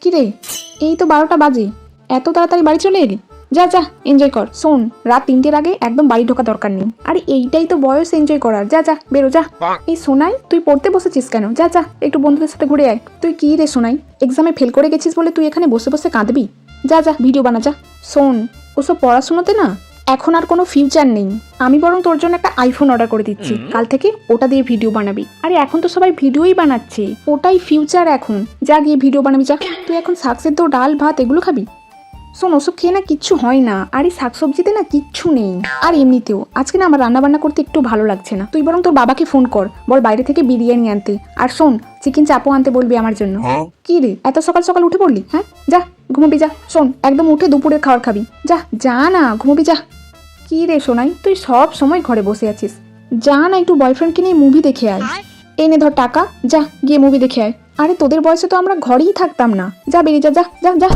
কি রে, এই তো 12টা বাজে, এত তাড়াতাড়ি বাড়ি চলে এলি? যা যা এনজয় কর। শোন, রাত 3টের আগে একদম বাড়ি ঢোকা দরকার নেই। আরে এইটাই তো বয়স এনজয় করার। যা যা বেরো যা। এই সোনাই, তুই পড়তে বসেছিস কেন? যা যা একটু বন্ধুদের সাথে ঘুরে আয়। তুই কি রে সোনাই, এক্সামে ফেল করে গেছিস বলে তুই এখানে বসে বসে কাঁদবি? যা যা ভিডিও বানা যা। শোন, ওসব পড়াশোনাতে না এখন আর কোনো ফিউচার নেই। আমি বরং তোর জন্য একটা আইফোন অর্ডার করে দিচ্ছি, কাল থেকে ওটা দিয়ে ভিডিও বানাবি। আরে এখন তো সবাই ভিডিওই বানাচ্ছে, ওটাই ফিউচার এখন। যা গিয়ে ভিডিও বানাবি যা। তুই এখন শাকসেদ্ধ, ডাল ভাত এগুলো খাবি? শোন, ওসব খেয়ে না কিচ্ছু হয় না। আর এই শাকসবজিতে না কিচ্ছু নেই। আর এমনিতেও আজকে না আমার রান্না বান্না করতে একটু ভালো লাগছে না। তুই বরং তোর বাবাকে ফোন কর, বল বাইরে থেকে বিরিয়ানি আনতে। আর শোন, চিকেন চাপও আনতে বলবি আমার জন্য। কি রে, এত সকাল সকাল উঠে পড়লি? হ্যাঁ, যা ঘুমোবি যা। শোন, একদম উঠে দুপুরের খাবার খাবি। যা যা না ঘুমোবি যা। কি রে সোনাই, তুই সব সময় ঘরে বসে আছিস? যা না একটু বয়ফ্রেন্ডকে নিয়ে মুভি দেখে আয়। এনে ধর টাকা, যা গিয়ে মুভি দেখে আয়। আরে তোদের বয়সে তো আমরা ঘরেই থাকতাম না। যা বেরিয়ে যা যা যা যা।